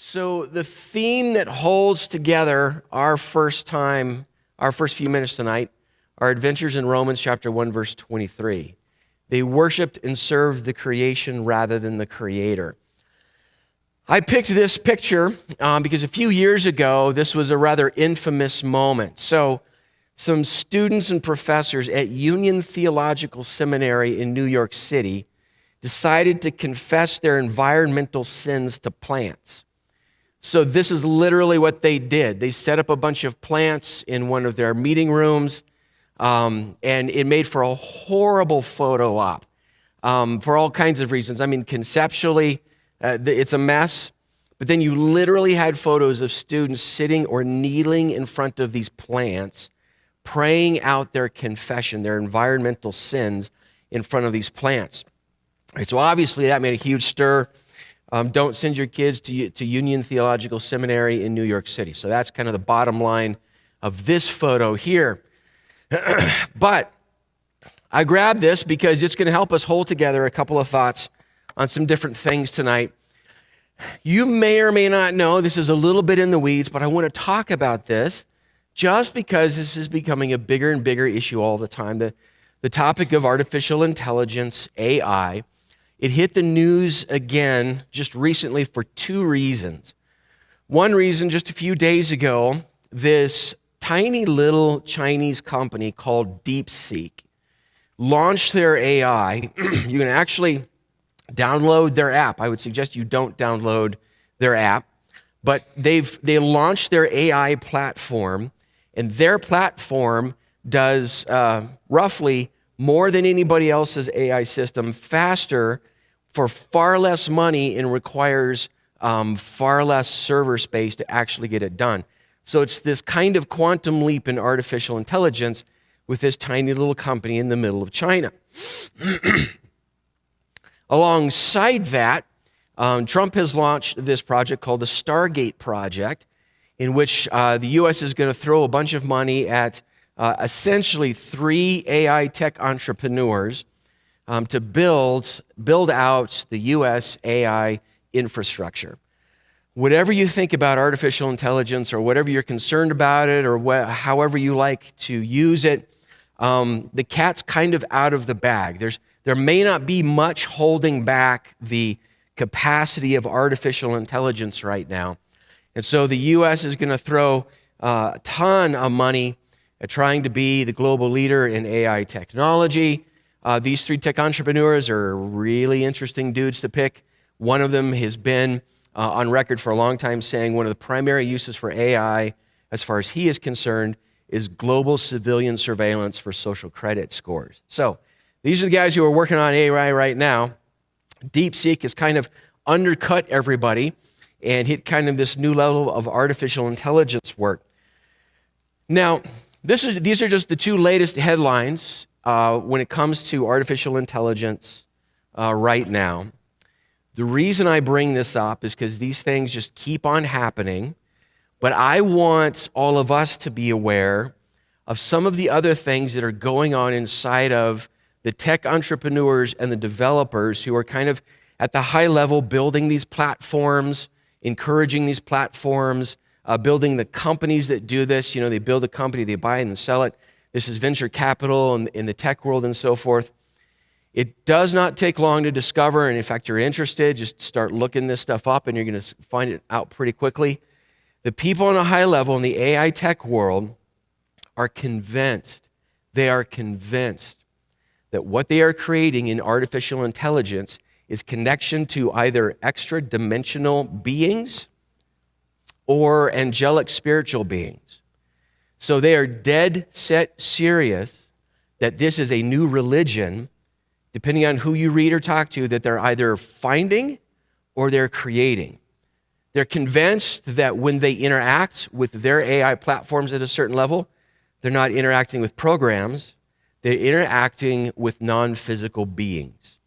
So the theme that holds together our first few minutes tonight, are adventures in Romans chapter 1, verse 23. They worshiped and served the creation rather than the creator. I picked this picture because a few years ago, this was a rather infamous moment. So some students and professors at Union Theological Seminary in New York City decided to confess their environmental sins to plants. So this is literally what they did. They set up a bunch of plants in one of their meeting rooms, and it made for a horrible photo op for all kinds of reasons. I mean, conceptually, it's a mess, but then you literally had photos of students sitting or kneeling in front of these plants, praying out their confession, their environmental sins in front of these plants. All right, so obviously that made a huge stir. Don't send your kids to Union Theological Seminary in New York City. So that's kind of the bottom line of this photo here. But I grabbed this because it's going to help us hold together a couple of thoughts on some different things tonight. You may or may not know, this is a little bit in the weeds, but I want to talk about this just because this is becoming a bigger and bigger issue all the time. The topic of artificial intelligence, AI. It hit the news again just recently for two reasons. One reason, just a few days ago, this tiny little Chinese company called DeepSeek launched their AI. You can actually download their app. I would suggest you don't download their app, but they launched their AI platform, and their platform does roughly more than anybody else's AI system, faster, for far less money, and requires far less server space to actually get it done. So it's this kind of quantum leap in artificial intelligence with this tiny little company in the middle of China. Alongside that, Trump has launched this project called the Stargate Project, in which the U.S. is going to throw a bunch of money at essentially 3 AI tech entrepreneurs to build out the U.S. AI infrastructure. Whatever you think about artificial intelligence, or whatever you're concerned about it, or however you like to use it, the cat's kind of out of the bag. There may not be much holding back the capacity of artificial intelligence right now. And so the U.S. is going to throw a ton of money at trying to be the global leader in AI technology. These 3 tech entrepreneurs are really interesting dudes to pick. One of them has been on record for a long time saying one of the primary uses for AI, as far as he is concerned, is global civilian surveillance for social credit scores. So these are the guys who are working on AI right now. DeepSeek has kind of undercut everybody and hit kind of this new level of artificial intelligence work. Now, these are just the 2 latest headlines when it comes to artificial intelligence right now. The reason I bring this up is because these things just keep on happening, but I want all of us to be aware of some of the other things that are going on inside of the tech entrepreneurs and the developers who are kind of at the high level building these platforms, encouraging these platforms, building the companies that do this. You know, they build a company, they buy it and sell it. This is venture capital in the tech world and so forth. It does not take long to discover, and in fact, you're interested, just start looking this stuff up and you're going to find it out pretty quickly. The people on a high level in the AI tech world are convinced, that what they are creating in artificial intelligence is connection to either extra-dimensional beings or angelic spiritual beings. So they are dead set serious that this is a new religion, depending on who you read or talk to, that they're either finding or they're creating. They're convinced that when they interact with their AI platforms at a certain level, they're not interacting with programs, they're interacting with non-physical beings,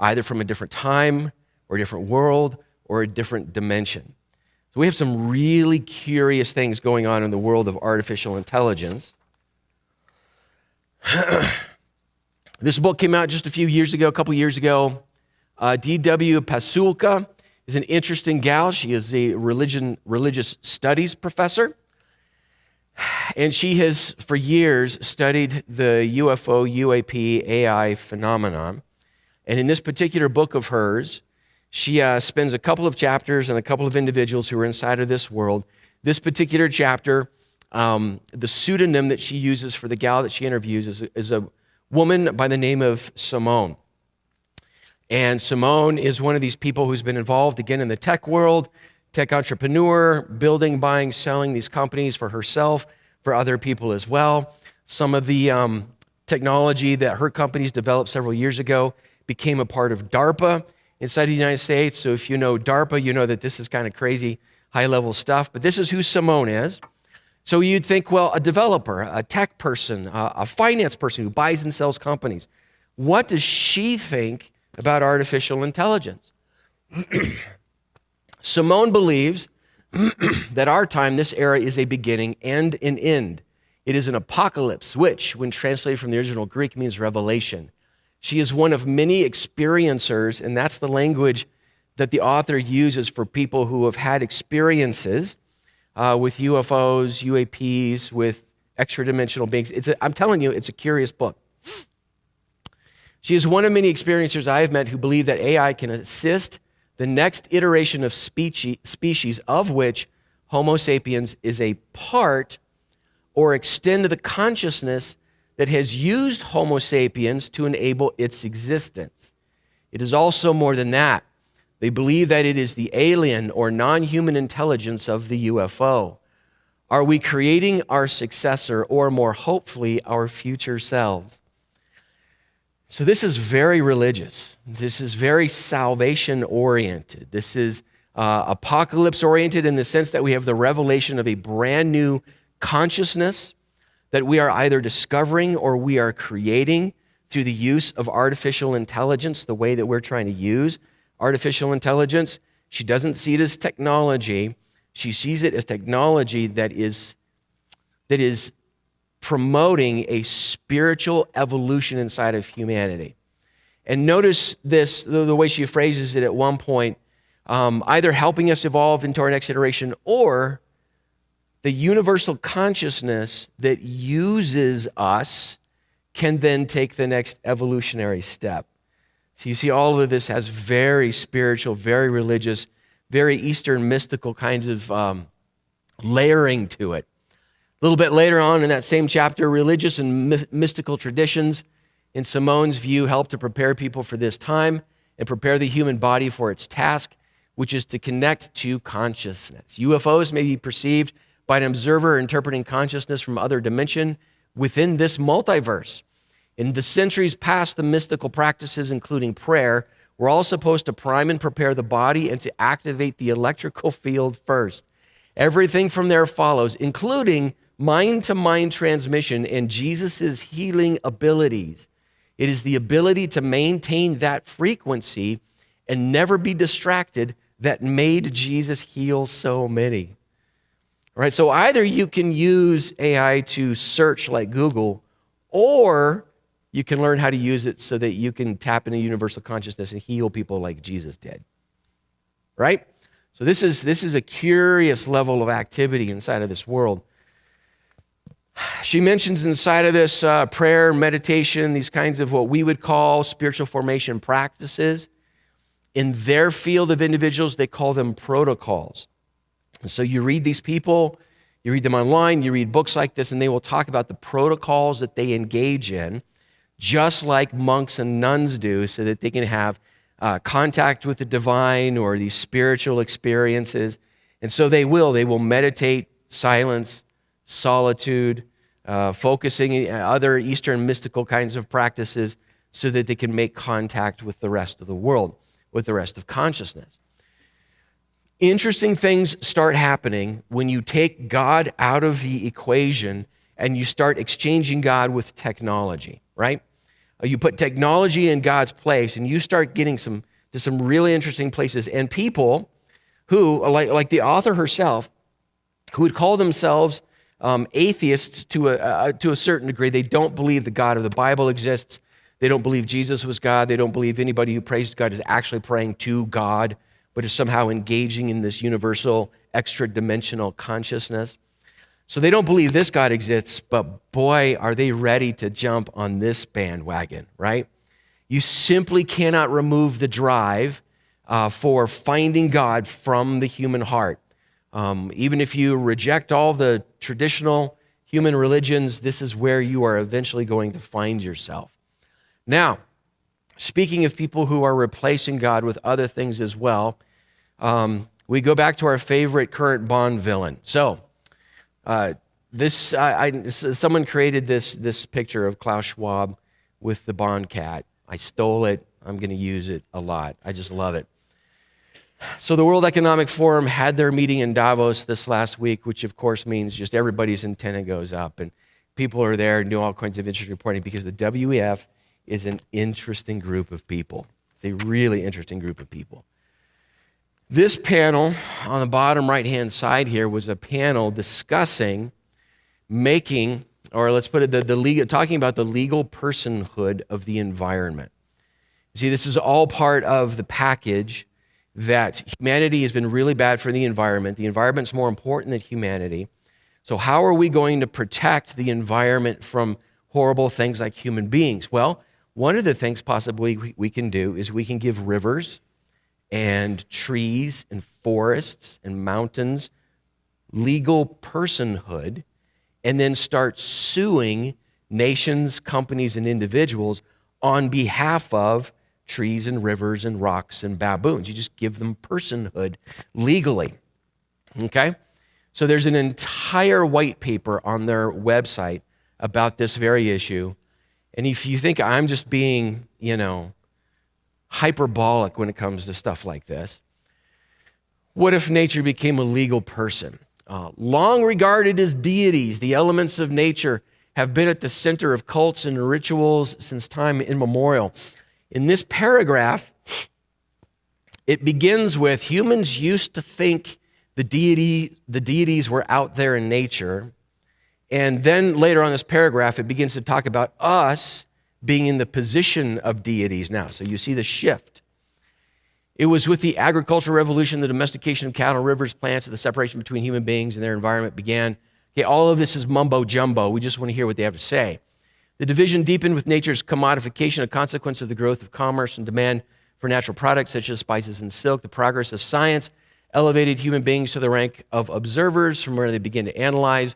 either from a different time or a different world or a different dimension. So we have some really curious things going on in the world of artificial intelligence. This book came out just a couple years ago. D.W. Pasulka is an interesting gal. She is a religious studies professor. And she has, for years, studied the UFO, UAP, AI phenomenon. And in this particular book of hers, she spends a couple of chapters and a couple of individuals who are inside of this world. This particular chapter, the pseudonym that she uses for the gal that she interviews is a woman by the name of Simone. And Simone is one of these people who's been involved, again, in the tech world, tech entrepreneur, building, buying, selling these companies for herself, for other people as well. Some of the technology that her companies developed several years ago became a part of DARPA inside the United States. So if you know DARPA, you know that this is kind of crazy, high-level stuff. But this is who Simone is. So you'd think, well, a developer, a tech person, a finance person who buys and sells companies. What does she think about artificial intelligence? Simone believes that our time, this era, is a beginning and an end. It is an apocalypse, which, when translated from the original Greek, means revelation. She is one of many experiencers, and that's the language that the author uses for people who have had experiences with UFOs, UAPs, with extra-dimensional beings. I'm telling you, it's a curious book. She is one of many experiencers I have met who believe that AI can assist the next iteration of species of which Homo sapiens is a part, or extend the consciousness that has used Homo sapiens to enable its existence. It is also more than that. They believe that it is the alien or non-human intelligence of the UFO. Are we creating our successor, or more hopefully, our future selves? So this is very religious. This is very salvation-oriented. This is apocalypse-oriented in the sense that we have the revelation of a brand new consciousness that we are either discovering or we are creating through the use of artificial intelligence, the way that we're trying to use artificial intelligence. She doesn't see it as technology. She sees it as technology that is promoting a spiritual evolution inside of humanity. And notice this, the way she phrases it at one point, either helping us evolve into our next iteration, or the universal consciousness that uses us can then take the next evolutionary step. So you see, all of this has very spiritual, very religious, very Eastern mystical kinds of layering to it. A little bit later on in that same chapter, religious and mystical traditions, in Simone's view, help to prepare people for this time and prepare the human body for its task, which is to connect to consciousness. UFOs may be perceived by an observer interpreting consciousness from other dimension within this multiverse. In the centuries past, the mystical practices, including prayer, were all supposed to prime and prepare the body and to activate the electrical field first. Everything from there follows, including mind-to-mind transmission and Jesus' healing abilities. It is the ability to maintain that frequency and never be distracted that made Jesus heal so many. All right, so either you can use AI to search like Google, or you can learn how to use it so that you can tap into universal consciousness and heal people like Jesus did. Right? So this is a curious level of activity inside of this world. She mentions inside of this prayer, meditation, these kinds of what we would call spiritual formation practices. In their field of individuals, they call them protocols. And so you read these people, you read them online, you read books like this, and they will talk about the protocols that they engage in, just like monks and nuns do, so that they can have contact with the divine or these spiritual experiences. And so they will meditate, silence, solitude, focusing on other Eastern mystical kinds of practices so that they can make contact with the rest of the world, with the rest of consciousness. Interesting things start happening when you take God out of the equation and you start exchanging God with technology, right? You put technology in God's place and you start getting to some really interesting places. And people who, like the author herself, who would call themselves atheists to a certain degree. They don't believe the God of the Bible exists. They don't believe Jesus was God. They don't believe anybody who prays to God is actually praying to God, but is somehow engaging in this universal extra-dimensional consciousness. So they don't believe this God exists, but boy, are they ready to jump on this bandwagon, right? You simply cannot remove the drive for finding God from the human heart. Even if you reject all the traditional human religions, this is where you are eventually going to find yourself. Now, speaking of people who are replacing God with other things as well, we go back to our favorite current Bond villain. So, someone created this picture of Klaus Schwab with the Bond cat. I stole it. I'm going to use it a lot. I just love it. So the World Economic Forum had their meeting in Davos this last week, which of course means just everybody's antenna goes up and people are there and do all kinds of interesting reporting because the WEF is an interesting group of people. It's a really interesting group of people. This panel on the bottom right-hand side here was a panel discussing making, or let's put it, talking about the legal personhood of the environment. See, this is all part of the package that humanity has been really bad for the environment. The environment's more important than humanity. So how are we going to protect the environment from horrible things like human beings? Well, one of the things possibly we can do is we can give rivers and trees and forests and mountains legal personhood and then start suing nations, companies, and individuals on behalf of trees and rivers and rocks and baboons. You just give them personhood legally, okay? So there's an entire white paper on their website about this very issue. And if you think I'm just being, hyperbolic when it comes to stuff like this, what if nature became a legal person? Long regarded as deities, the elements of nature have been at the center of cults and rituals since time immemorial. In this paragraph, it begins with humans used to think the deities were out there in nature. And then later on in this paragraph, it begins to talk about us being in the position of deities now. So you see the shift. It was with the agricultural revolution, the domestication of cattle, rivers, plants, and the separation between human beings and their environment began. Okay, all of this is mumbo jumbo. We just want to hear what they have to say. The division deepened with nature's commodification, a consequence of the growth of commerce and demand for natural products such as spices and silk. The progress of science elevated human beings to the rank of observers from where they begin to analyze,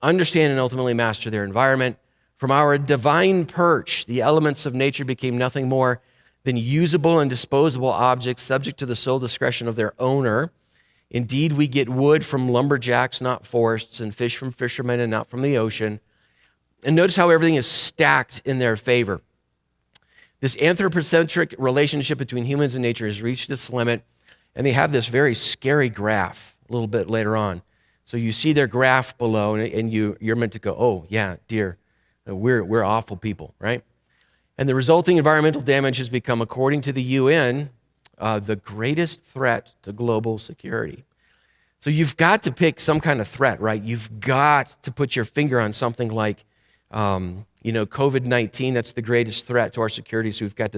understand, and ultimately master their environment. From our divine perch, the elements of nature became nothing more than usable and disposable objects subject to the sole discretion of their owner. Indeed, we get wood from lumberjacks, not forests, and fish from fishermen and not from the ocean. And notice how everything is stacked in their favor. This anthropocentric relationship between humans and nature has reached its limit, and they have this very scary graph a little bit later on. So you see their graph below, and you're meant to go, oh, yeah, dear, we're awful people, right? And the resulting environmental damage has become, according to the UN, the greatest threat to global security. So you've got to pick some kind of threat, right? You've got to put your finger on something like, COVID-19. That's the greatest threat to our security. So we've got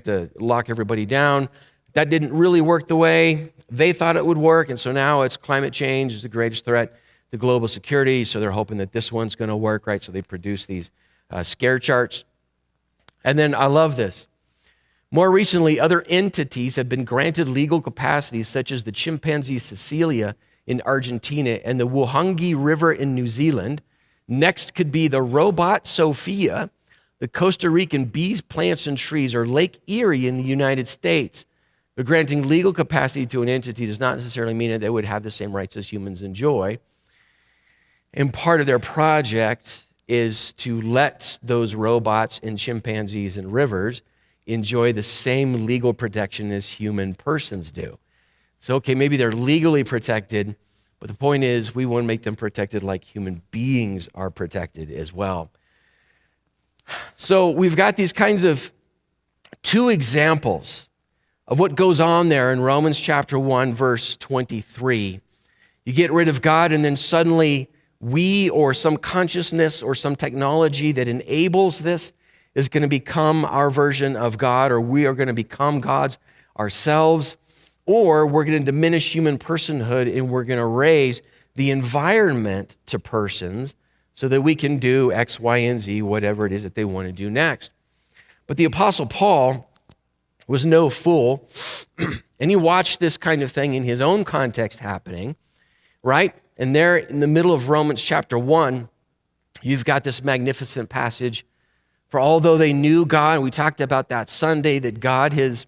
to lock everybody down. That didn't really work the way they thought it would work, and so now it's climate change is the greatest threat to global security. So they're hoping that this one's going to work, right? So they produce these scare charts. And then I love this. More recently, other entities have been granted legal capacities, such as the chimpanzee Cecilia in Argentina and the Wuhangi River in New Zealand. Next could be the robot Sophia, the Costa Rican bees, plants, and trees, or Lake Erie in the United States. But granting legal capacity to an entity does not necessarily mean that they would have the same rights as humans enjoy. And part of their project is to let those robots and chimpanzees and rivers enjoy the same legal protection as human persons do. So, okay, maybe they're legally protected, but the point is we want to make them protected like human beings are protected as well. So we've got these kinds of two examples of what goes on there in Romans chapter 1, verse 23. You get rid of God, and then suddenly we or some consciousness or some technology that enables this is going to become our version of God, or we are going to become gods ourselves. or we're going to diminish human personhood and we're going to raise the environment to persons so that we can do X, Y, and Z, whatever it is that they want to do next. But the Apostle Paul was no fool, and he watched this kind of thing in his own context happening, right? And there in the middle of Romans chapter 1, you've got this magnificent passage. For although they knew God, we talked about that Sunday, that God has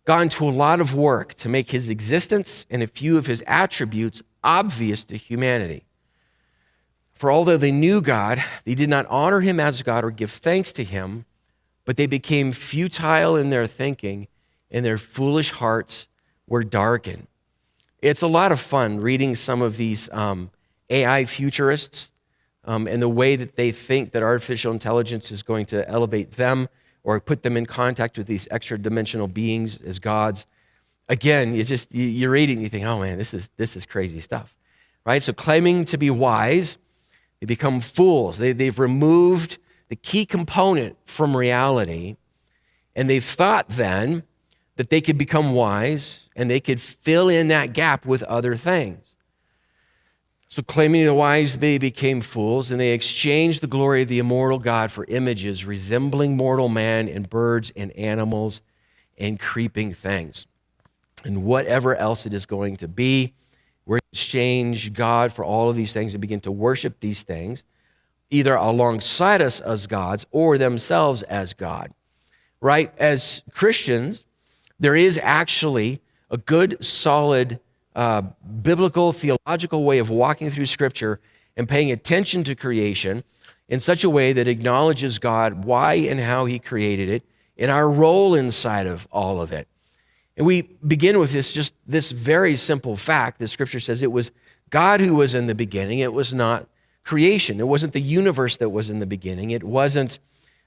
gone to a lot of work to make his existence and a few of his attributes obvious to humanity. For although they knew God, they did not honor him as God or give thanks to him, but they became futile in their thinking, and their foolish hearts were darkened. It's a lot of fun reading some of these AI futurists and the way that they think that artificial intelligence is going to elevate them or put them in contact with these extra dimensional beings as gods. Again, you read it and you think, oh man, this is crazy stuff, right? So claiming to be wise, they become fools. They've removed the key component from reality, and they've thought then that they could become wise and they could fill in that gap with other things. So claiming to be wise, they became fools, and they exchanged the glory of the immortal God for images resembling mortal man and birds and animals and creeping things. And whatever else it is going to be, we're going to exchange God for all of these things and begin to worship these things, either alongside us as gods or themselves as God, right? As Christians, there is actually a good, solid, biblical, theological way of walking through Scripture and paying attention to creation in such a way that acknowledges God, why and how he created it, and our role inside of all of it. And we begin with this very simple fact. The Scripture says it was God who was in the beginning. It was not creation. It wasn't the universe that was in the beginning. It wasn't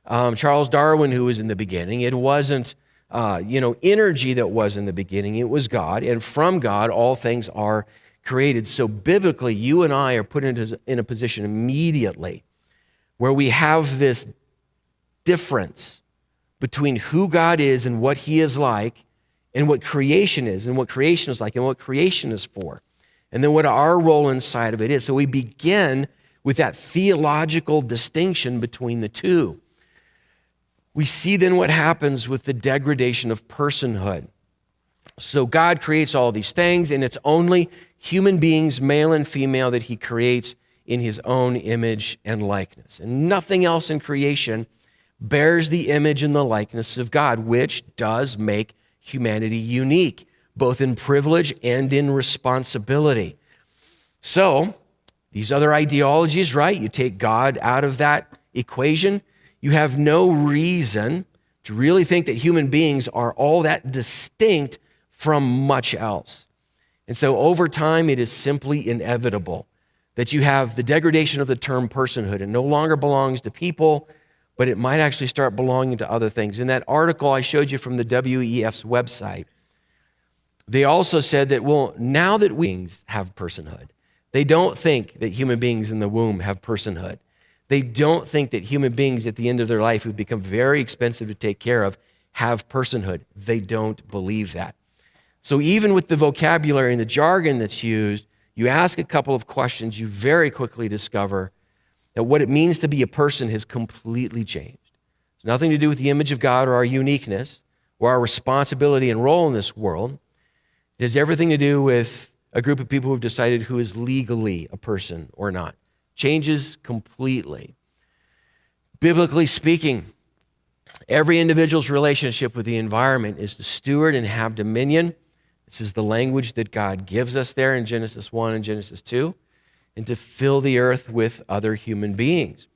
Charles Darwin who was in the beginning. It wasn't energy that was in the beginning. It was God, and from God all things are created. So biblically, you and I are put in a position immediately where we have this difference between who God is and what he is like, and what creation is and what creation is like and what creation is for, and then what our role inside of it is. So we begin with that theological distinction between the two. We see then what happens with the degradation of personhood. So God creates all these things, and it's only human beings, male and female, that he creates in his own image and likeness. And nothing else in creation bears the image and the likeness of God, which does make humanity unique, both in privilege and in responsibility. So, these other ideologies, right? You take God out of that equation, you have no reason to really think that human beings are all that distinct from much else. And so over time, it is simply inevitable that you have the degradation of the term personhood. It no longer belongs to people, but it might actually start belonging to other things. In that article I showed you from the WEF's website, they also said that, well, now that beings have personhood, they don't think that human beings in the womb have personhood. They don't think that human beings at the end of their life who become very expensive to take care of have personhood. They don't believe that. So even with the vocabulary and the jargon that's used, you ask a couple of questions, you very quickly discover that what it means to be a person has completely changed. It's nothing to do with the image of God or our uniqueness or our responsibility and role in this world. It has everything to do with a group of people who have decided who is legally a person or not. Changes completely. Biblically speaking, every individual's relationship with the environment is to steward and have dominion. This is the language that God gives us there in Genesis 1 and Genesis 2, and to fill the earth with other human beings,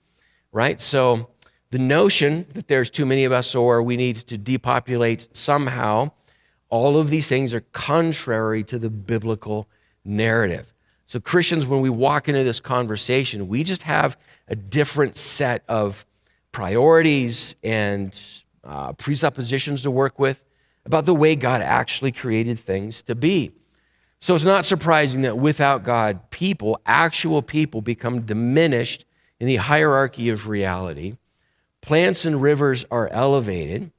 right? So the notion that there's too many of us or we need to depopulate somehow, all of these things are contrary to the biblical narrative. So Christians, when we walk into this conversation, we just have a different set of priorities and presuppositions to work with about the way God actually created things to be. So it's not surprising that without God, actual people become diminished in the hierarchy of reality. Plants and rivers are elevated,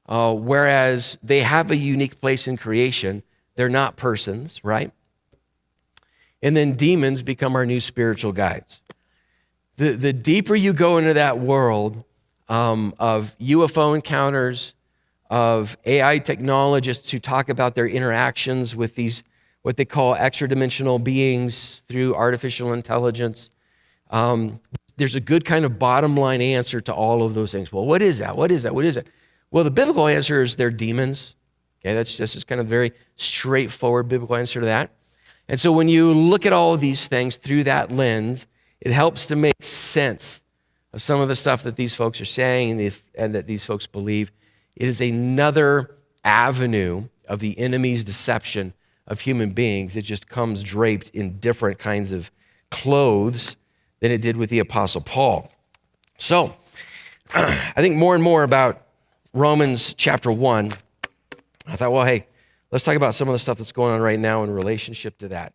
whereas they have a unique place in creation, They're not persons, right? And then demons become our new spiritual guides. The deeper you go into that world of UFO encounters, of AI technologists who talk about their interactions with these, what they call extra-dimensional beings through artificial intelligence, there's a good kind of bottom line answer to all of those things. Well, what is that? What is that? What is it? Well, the biblical answer is they're demons. Okay, that's just kind of very straightforward biblical answer to that. And so when you look at all of these things through that lens, it helps to make sense of some of the stuff that these folks are saying and that these folks believe. It is another avenue of the enemy's deception of human beings. It just comes draped in different kinds of clothes than it did with the Apostle Paul. So I think more and more about Romans chapter 1. I thought, well, hey, let's talk about some of the stuff that's going on right now in relationship to that.